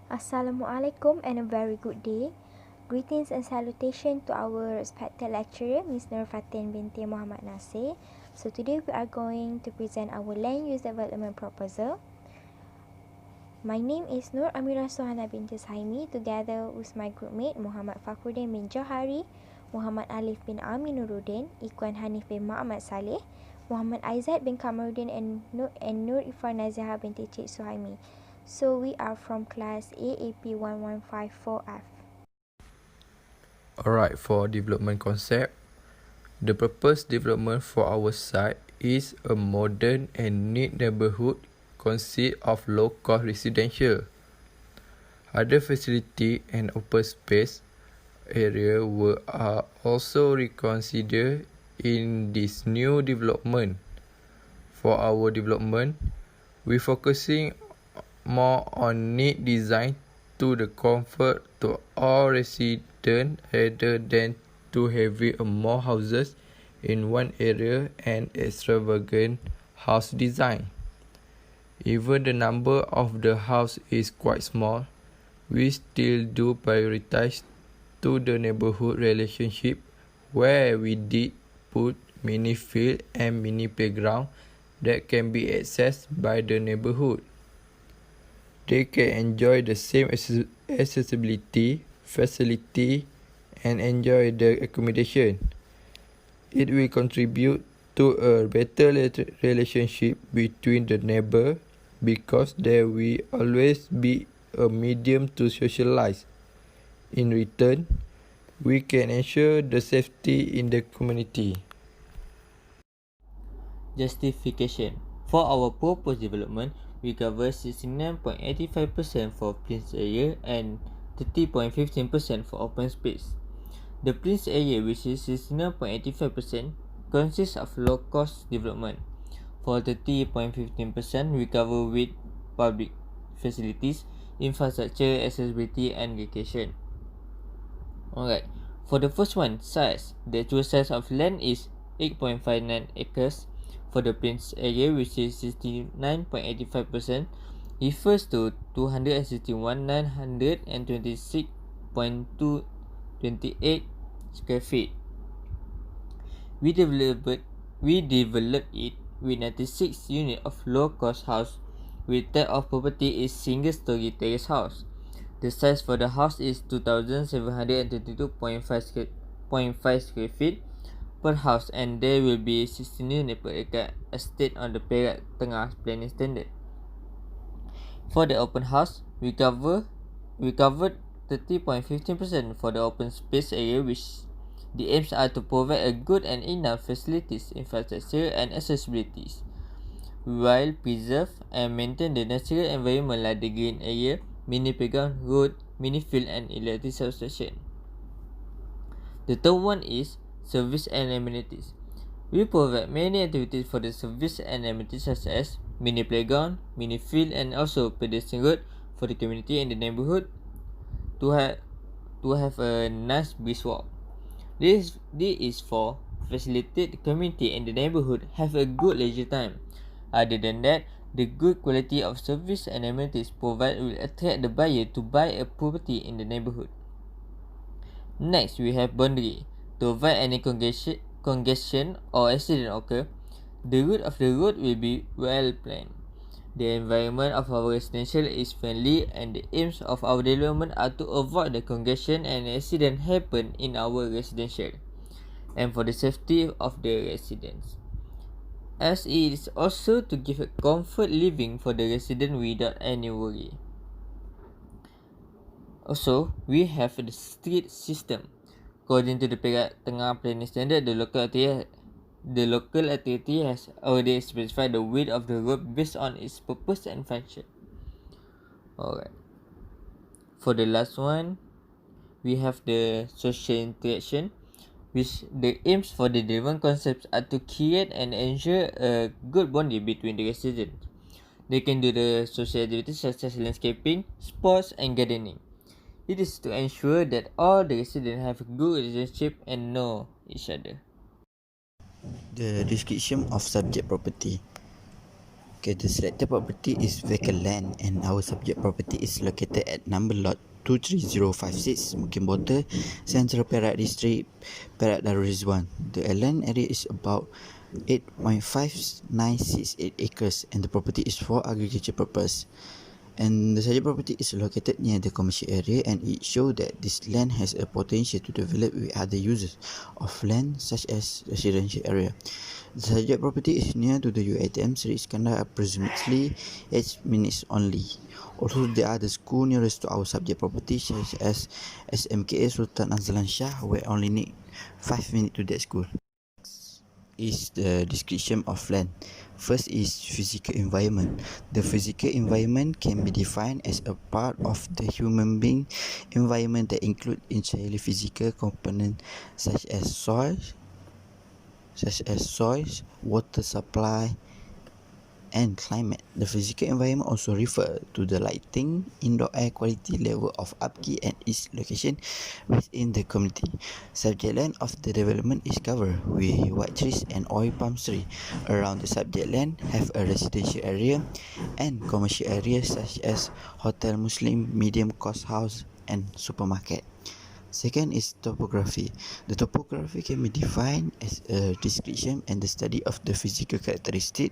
Assalamualaikum and a very good day. Greetings and salutation to our respected lecturer, Ms. Nurfatin Binti Muhammad Nasir. So today we are going to present our land use development proposal. My name is Nur Amira SUHANA binti SAHIMI, together with my groupmate Muhammad FAKHRUDDin bin JOHARI, Muhammad ALIFF bin AMINURDIN, Iqwan Hanif bin MAAMAT SALEH, Muhammad AIZAT bin KAMARUDIN and Nur Iqwan NAZIHAH binti SUHAIMI. So we are from class AAP 1154F. Alright, for development concept, the proposed development for our site is a modern and neat neighborhood consist of low-cost residential. Other facility and open space area are also reconsidered in this new development. For our development, we focusing more on neat design to the comfort to all residents rather than to having more houses in one area and extravagant house design. Even the number of the house is quite small, we still do prioritize to the neighborhood relationship where we did put mini field and mini playground that can be accessed by the neighborhood. They can enjoy the same accessibility, facility, and enjoy the accommodation. It will contribute to a better relationship between the neighbor because there will always be a medium to socialize. In return, we can ensure the safety in the community. Justification. For our proposed development, we cover 69.85% for Prince area and 30.15% for open space. The Prince area, which is 69.85%, consists of low-cost development. For 30.15%, we cover with public facilities, infrastructure, accessibility, and education. Alright, for the first one, size. The actual size of land is 8.59 acres. For the Prince area, which is 69.85%, refers to 261,926.228 square feet. We developed it with 96 units of low-cost house, with type of property is single-story terrace house. The size for the house is 2,732.5 square feet per house, and there will be 16 units per acre estate on the Perak Tengah planning standard. For the open house, we covered 30.15% for the open space area, which the aims are to provide a good and enough facilities, infrastructure, and accessibilities, while preserve and maintain the natural environment like the green area, mini playground, road, mini field, and electric substation. The third one is service and amenities. We provide many activities for the service and amenities such as mini playground, mini field, and also pedestrian road for the community in the neighborhood to have a nice brisk walk. This is for facilitate the community in the neighborhood have a good leisure time. Other than that, the good quality of service and amenities provided will attract the buyer to buy a property in the neighborhood. Next, we have boundary. To avoid any congestion or accident occur, the route of the road will be well planned. The environment of our residential is friendly, and the aims of our development are to avoid the congestion and accident happen in our residential, and for the safety of the residents, as it is also to give a comfort living for the resident without any worry. Also, we have the street system. According to the Perak Tengah planning standard, the local authority has already specified the width of the road based on its purpose and function. Alright. For the last one, we have the social interaction, which the aims for the development concepts are to create and ensure a good bonding between the residents. They can do the social activities such as landscaping, sports, and gardening. It is to ensure that all the residents have a good relationship and know each other. The description of subject property. Okay, the selected property is vacant land and our subject property is located at number lot 23056 Mukim Bota, Central Perak District, Perak Darul Rizwan. The land area is about 8.5968 acres and the property is for agriculture purpose. And the subject property is located near the commercial area and it shows that this land has a potential to develop with other uses of land such as residential area. The subject property is near to the UiTM Sri Iskandar approximately 8 minutes only. Also, there are the school nearest to our subject property such as SMKA Sultan Azlan Shah where only need 5 minutes to that school. Is the description of land. First is physical environment. The physical environment can be defined as a part of the human being environment that include entirely physical components such as soils, water supply, and climate. The physical environment also refers to the lighting, indoor air quality, level of upkeep, and its location within the community. Subject land of the development is covered with white trees and oil palm tree. Around the subject land have a residential area and commercial areas such as hotel, Muslim, medium cost house, and supermarket. Second is topography. The topography can be defined as a description and the study of the physical characteristic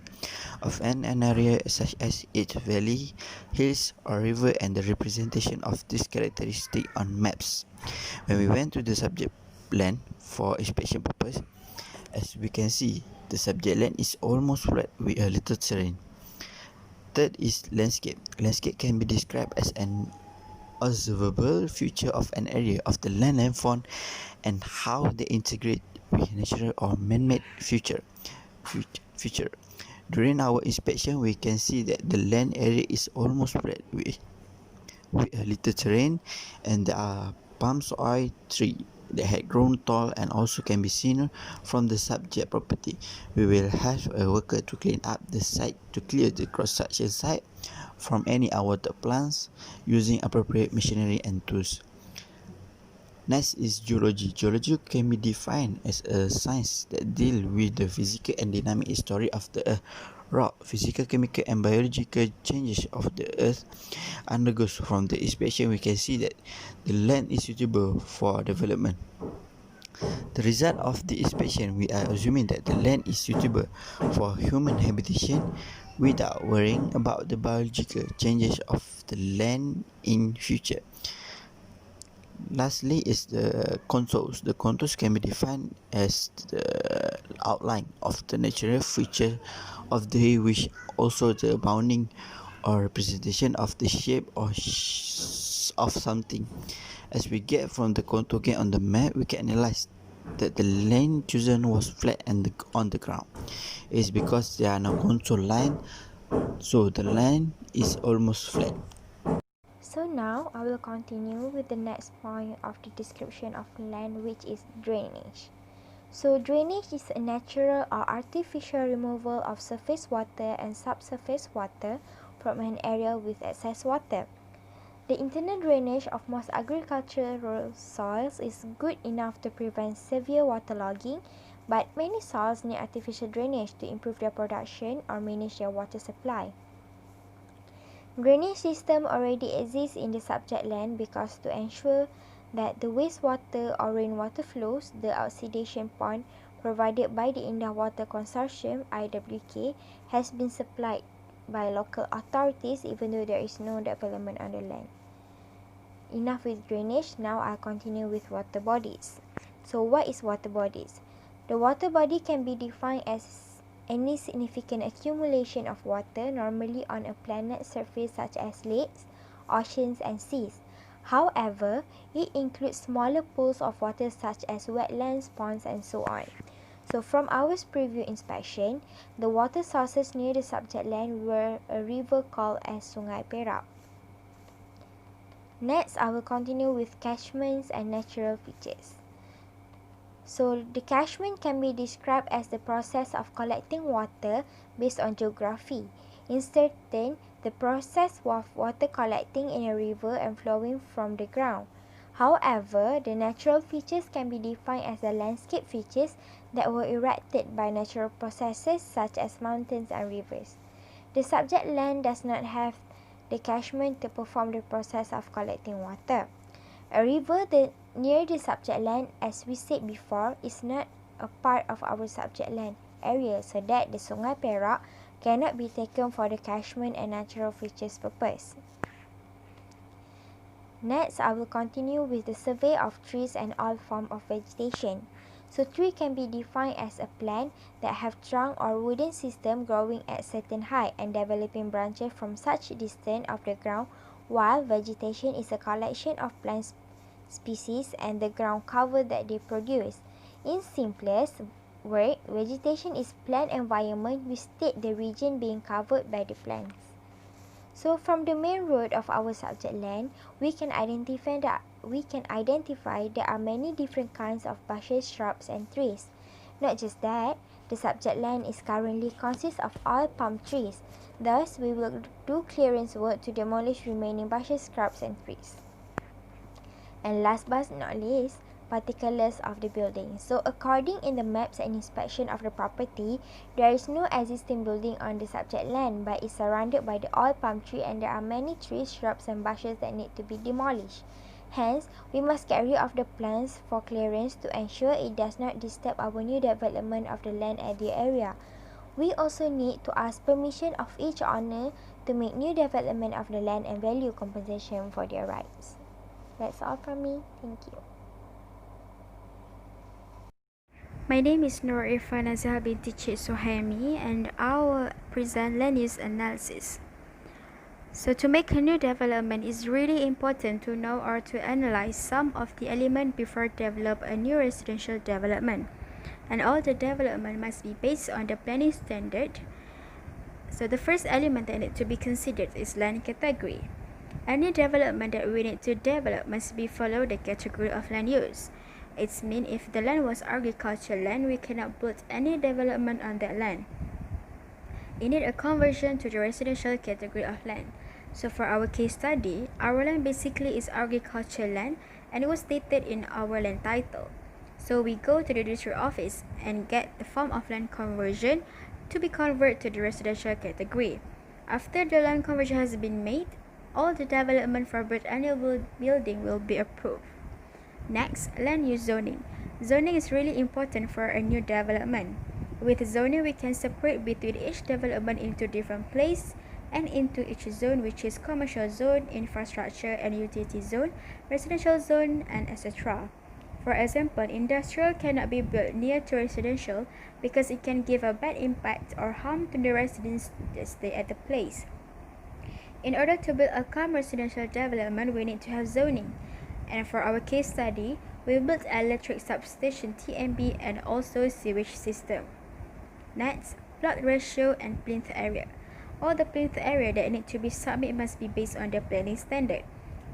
of an area such as its valley, hills or river and the representation of this characteristic on maps. When we went to the subject land for inspection purpose, as we can see, the subject land is almost flat with a little terrain. Third is landscape. Landscape can be described as an observable feature of an area of the land landform and how they integrate with natural or man-made feature. During our inspection, we can see that the land area is almost flat with a little terrain and there are palm oil tree that had grown tall and also can be seen from the subject property. We will have a worker to clean up the site to clear the cross-section site from any water plants using appropriate machinery and tools. Next is geology. Geology can be defined as a science that deals with the physical and dynamic history of the earth. Rock, physical, chemical and biological changes of the earth undergoes. From the inspection we can see that the land is suitable for development. The result of the inspection, we are assuming that the land is suitable for human habitation without worrying about the biological changes of the land in future. Lastly is the contours. The contours can be defined as the outline of the natural feature of the which also the bounding or representation of the shape or of something. As we get from the contour on the map, we can analyze that the land chosen was flat and on the ground. It is because there are no contour line, so the land is almost flat. So now I will continue with the next point of the description of land, which is drainage. So drainage is a natural or artificial removal of surface water and subsurface water from an area with excess water. The internal drainage of most agricultural soils is good enough to prevent severe waterlogging, but many soils need artificial drainage to improve their production or manage their water supply. Drainage system already exists in the subject land because to ensure that the wastewater or rainwater flows, the oxidation pond provided by the Indah Water Consortium (IWK) has been supplied by local authorities even though there is no development on the land. Enough with drainage, now I'll continue with water bodies. So what is water bodies? The water body can be defined as any significant accumulation of water, normally on a planet's surface such as lakes, oceans and seas. However, it includes smaller pools of water such as wetlands, ponds and so on. So from our preview inspection, the water sources near the subject land were a river called as Sungai Perak. Next, I will continue with catchments and natural features. So the catchment can be described as the process of collecting water based on geography. In certain, the process of water collecting in a river and flowing from the ground. However, the natural features can be defined as the landscape features that were erected by natural processes such as mountains and rivers. The subject land does not have the catchment to perform the process of collecting water. A river near the subject land, as we said before, is not a part of our subject land area, so that the Sungai Perak cannot be taken for the catchment and natural features purpose. Next, I will continue with the survey of trees and all forms of vegetation. So tree can be defined as a plant that have trunk or wooden system growing at certain height and developing branches from such distance of the ground, while vegetation is a collection of plant species and the ground cover that they produce. In simplest word, vegetation is plant environment which state the region being covered by the plants. So from the main road of our subject land, we can identify there are many different kinds of bushes, shrubs and trees. Not just that, the subject land is currently consists of all palm trees. Thus, we will do clearance work to demolish remaining bushes, shrubs and trees. And last but not least, particulars of the building. So according in the maps and inspection of the property, there is no existing building on the subject land, but is surrounded by the all palm tree and there are many trees, shrubs and bushes that need to be demolished. Hence, we must get rid of the plants for clearance to ensure it does not disturb our new development of the land at the area. We also need to ask permission of each owner to make new development of the land and value compensation for their rights. That's all from me. Thank you. My name is IRFA NAZIHAH BINTI SUHAIMI and I will present land use analysis. So to make a new development, it's really important to know or to analyze some of the elements before develop a new residential development. And all the development must be based on the planning standard. So the first element that need to be considered is land category. Any development that we need to develop must be follow the category of land use. It means if the land was agricultural land, we cannot build any development on that land. It need a conversion to the residential category of land. So for our case study, our land basically is agricultural land and it was stated in our land title. So we go to the district office and get the form of land conversion to be converted to the residential category. After the land conversion has been made, all the development for built annual building will be approved. Next, land use zoning. Zoning is really important for a new development. With zoning, we can separate between each development into different places and into each zone, which is commercial zone, infrastructure and utility zone, residential zone, and etc. For example, industrial cannot be built near to residential because it can give a bad impact or harm to the residents that stay at the place. In order to build a calm residential development, we need to have zoning. And for our case study, we built electric substation TMB and also sewage system. Next, plot ratio and plinth area. All the plinth area that need to be submitted must be based on the planning standard.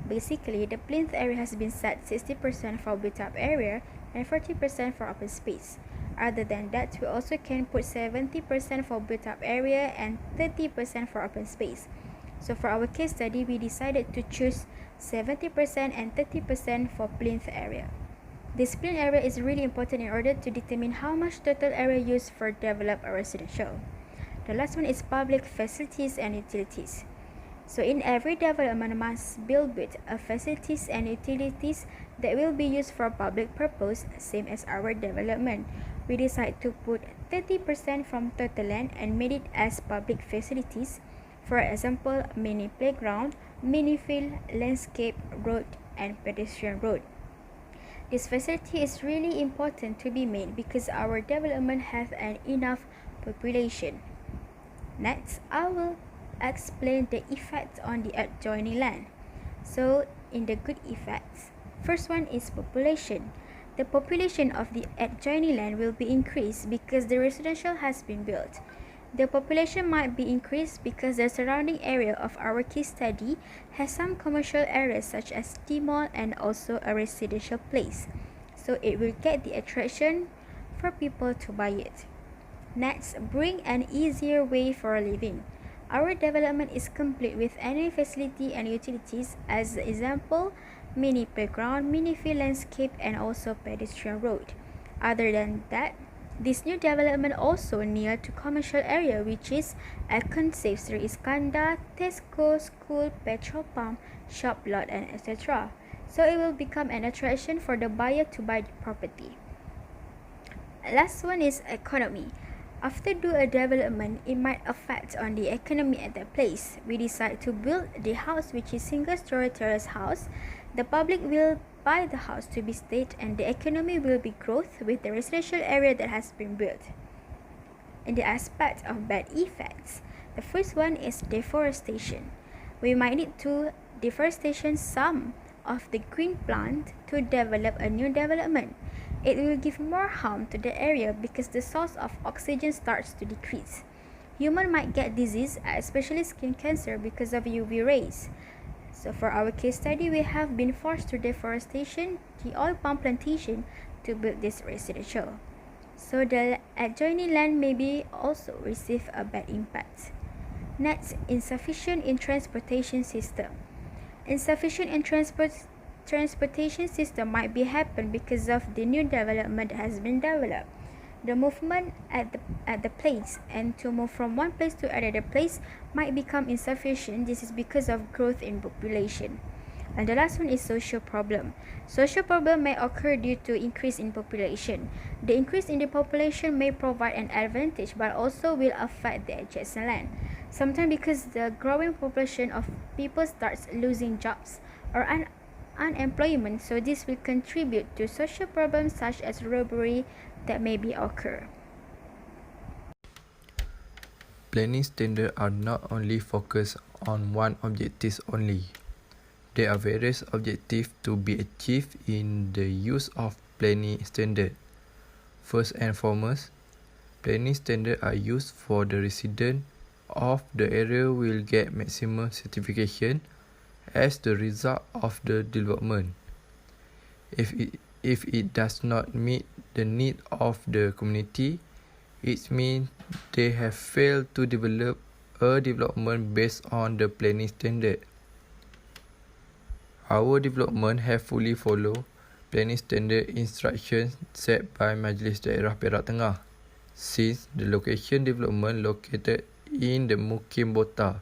Basically, the plinth area has been set 60% for built up area and 40% for open space. Other than that, we also can put 70% for built up area and 30% for open space. So for our case study, we decided to choose 70% and 30% for plinth area. This plinth area is really important in order to determine how much total area used for develop a residential. The last one is public facilities and utilities. So in every development must build with a facilities and utilities that will be used for public purpose, same as our development. We decide to put 30% from total land and made it as public facilities. For example, mini playground, mini field, landscape, road, and pedestrian road. This facility is really important to be made because our development has an enough population. Next, I will explain the effects on the adjoining land. So, in the good effects, first one is population. The population of the adjoining land will be increased because the residential has been built. The population might be increased because the surrounding area of our case study has some commercial areas such as the mall and also a residential place. So it will get the attraction for people to buy it. Next, bring an easier way for living. Our development is complete with any facility and utilities, as example, mini playground, mini field landscape and also pedestrian road. Other than that, This new development also near to commercial area, which is Iqwan Safe Sri Iskandar, Tesco, school, petrol pump, shop lot, and etc. So it will become an attraction for the buyer to buy the property. Last one is economy. After do a development, it might affect on the economy at that place. We decide to build the house, which is single-story terrace house. The public will buy the house to be stayed, and the economy will be growth with the residential area that has been built. In the aspect of bad effects, the first one is deforestation. We might need to deforestation some of the green plant to develop a new development. It will give more harm to the area because the source of oxygen starts to decrease. Human might get disease, especially skin cancer, because of UV rays. So for our case study, we have been forced to deforestation the oil palm plantation to build this residential. So the adjoining land may be also receive a bad impact. Next, insufficient in transportation system. Insufficient in transportation system might be happen because of the new development that has been developed. The movement at the place and to move from one place to another place might become insufficient. This is because of growth in population. And the last one is social problem. Social problem may occur due to increase in population. The increase in the population may provide an advantage but also will affect the adjacent land. Sometimes because the growing population of people starts losing jobs or unemployment, so this will contribute to social problems such as robbery that may be occur. Planning standards are not only focused on one objective only. There are various objectives to be achieved in the use of planning standards. First and foremost, planning standards are used for the residents of the area will get maximum certification as the result of the development. If it does not meet the need of the community, it means they have failed to develop a development based on the planning standard. Our development have fully followed planning standard instructions set by Majlis Daerah Perak Tengah since the location development located in the Mukim Bota.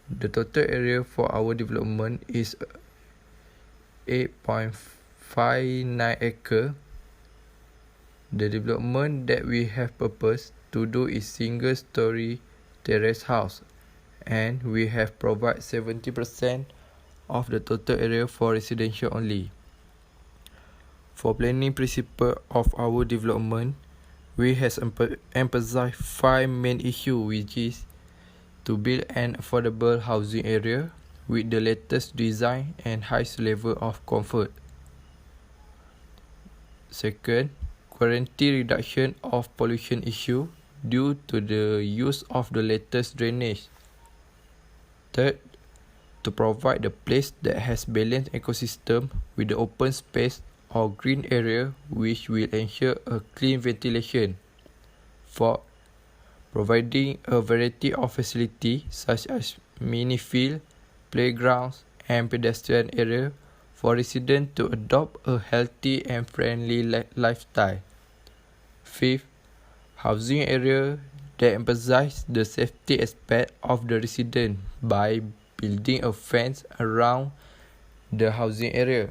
The total area for our development is 8.59 acre. The development that we have purpose to do is single-story terrace house, and we have provided 70% of the total area for residential only. For planning principle of our development, we have emphasized 5 main issues, which is to build an affordable housing area with the latest design and highest level of comfort. Second, guarantee reduction of pollution issue due to the use of the latest drainage. Third, to provide the place that has balanced ecosystem with the open space or green area which will ensure a clean ventilation. Fourth, providing a variety of facilities such as mini field, playgrounds, and pedestrian area for residents to adopt a healthy and friendly lifestyle. Fifth, housing area that emphasize the safety aspect of the resident by building a fence around the housing area.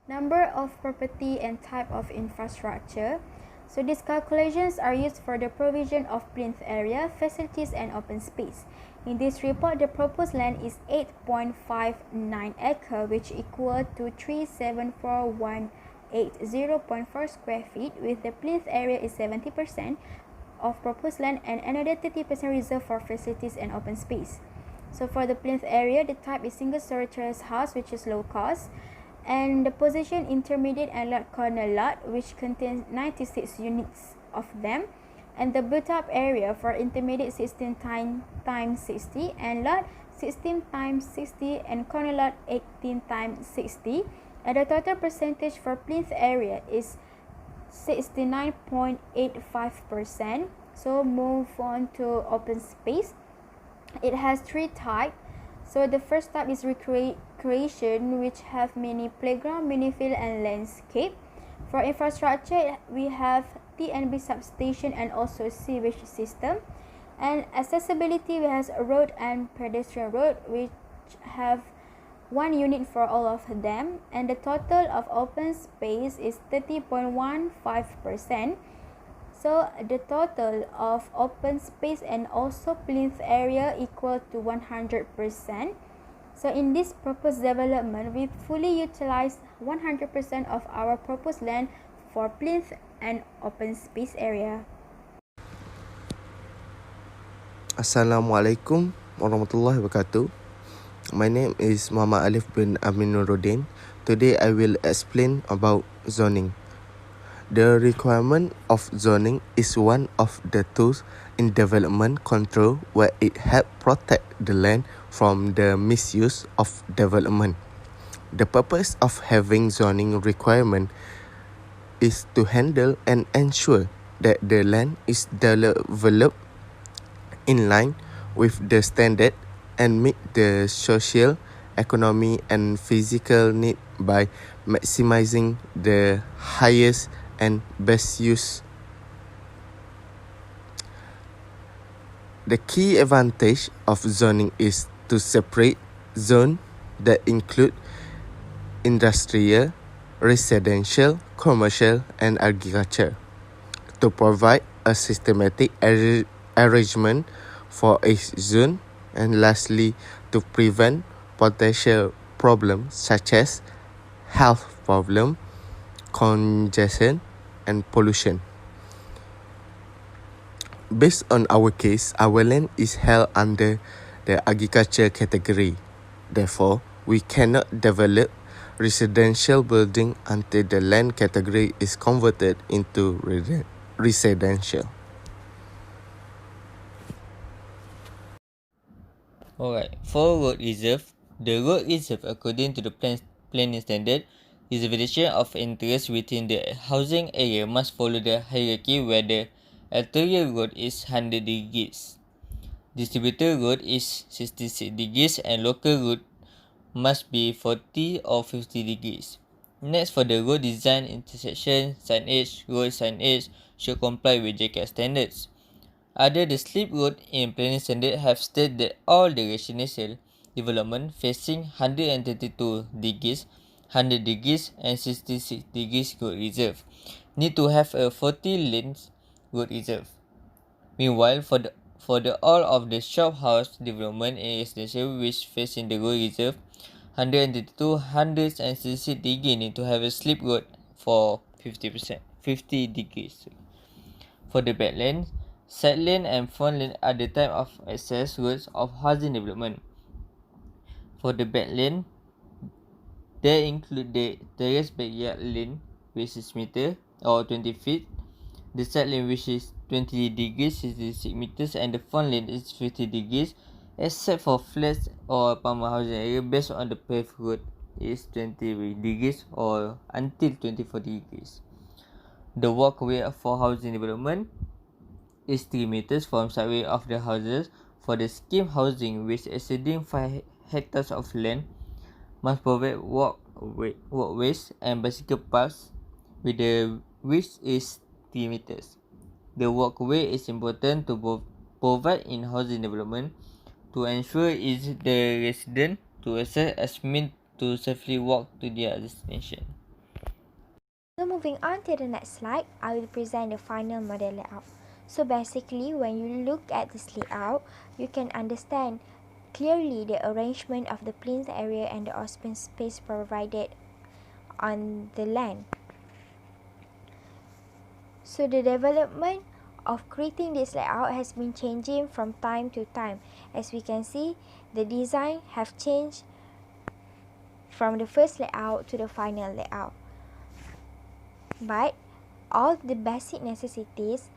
Number of property and type of infrastructure. So these calculations are used for the provision of plinth area, facilities, and open space. In this report, the proposed land is 8.59 acre, which equal to 374,180.4 square feet, with the plinth area is 70% of proposed land and another 30% reserved for facilities and open space. So for the plinth area, the type is single-story terrace house, which is low cost, and the position intermediate and lot corner lot, which contains 96 units of them, and the built-up area for intermediate 16 times 60 and lot 16 times 60 and corner lot 18 times 60, and the total percentage for plinth area is 69.85%. So move on to open space. It has 3 types. So the first type is recreation, which have mini playground, mini field, and landscape. For infrastructure, we have TNB substation and also sewage system. And accessibility, we have road and pedestrian road, which have one unit for all of them, and the total of open space is 30.15%. So the total of open space and also plinth area equal to 100%. So in this proposed development, we fully utilize 100% of our proposed land for plinth and open space area. Assalamualaikum warahmatullahi wabarakatuh. My name is Muhammad ALIFF bin AMINURDIN. Today I will explain about zoning. The requirement of zoning is one of the tools in development control where it helps protect the land from the misuse of development. The purpose of having zoning requirement is to handle and ensure that the land is developed in line with the standard and meet the social, economic and physical need by maximizing the highest and best use. The key advantage of zoning is to separate zones that include industrial, residential, commercial and agriculture to provide a systematic arrangement for each zone, and lastly to prevent potential problems such as health problem, congestion and pollution. Based on our case, our land is held under the agriculture category. Therefore, we cannot develop residential building until the land category is converted into residential. Alright, for road reserve, the road reserve according to the planning standard is a variation of interest within the housing area must follow the hierarchy where the arterial road is 100 degrees, distributor road is 66 degrees and local road must be 40 or 50 degrees. Next, for the road design, intersection, signage, road signage should comply with JCAT standards. Other the slip road in planning standard have stated that all the residential development facing 132 degrees, 100 degrees and 66 degrees road reserve need to have a 40 lanes road reserve. Meanwhile, for the all of the shop house development in residential which facing the road reserve, 132, 100 and 66 degrees need to have a slip road for 50 degrees. For the back lane, side lane and front lane are the type of access roads of housing development. For the back lane, they include the terrace backyard lane which is meter or 20 feet, the side lane which is 20 degrees 66 meters and the front lane is 50 degrees except for flats or apartment housing area based on the paved road is 20 degrees or until 24 degrees. The walkway for housing development is 3 meters from sideway of the houses. For the scheme housing which exceeding 5 hectares of land must provide walkways and bicycle paths with the width is 3 meters. The walkway is important to provide in housing development to ensure easy the resident to access as means to safely walk to their destination. So moving on to the next slide, I will present the final model layout. So basically, when you look at this layout, you can understand clearly the arrangement of the plinth area and the open space provided on the land. So the development of creating this layout has been changing from time to time. As we can see, the design have changed from the first layout to the final layout. But all the basic necessities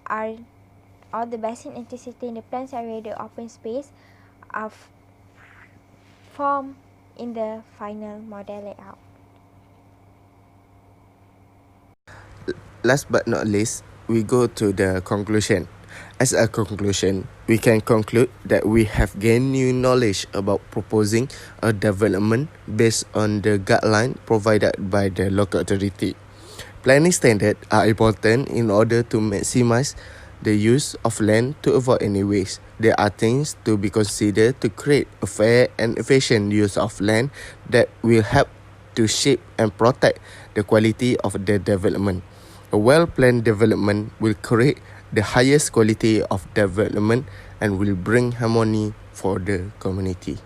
in the plant area, the open space are formed in the final model layout. Last but not least, we go to the conclusion. As a conclusion, we can conclude that we have gained new knowledge about proposing a development based on the guideline provided by the local authority. Planning standards are important in order to maximize the use of land to avoid any waste. There are things to be considered to create a fair and efficient use of land that will help to shape and protect the quality of the development. A well-planned development will create the highest quality of development and will bring harmony for the community.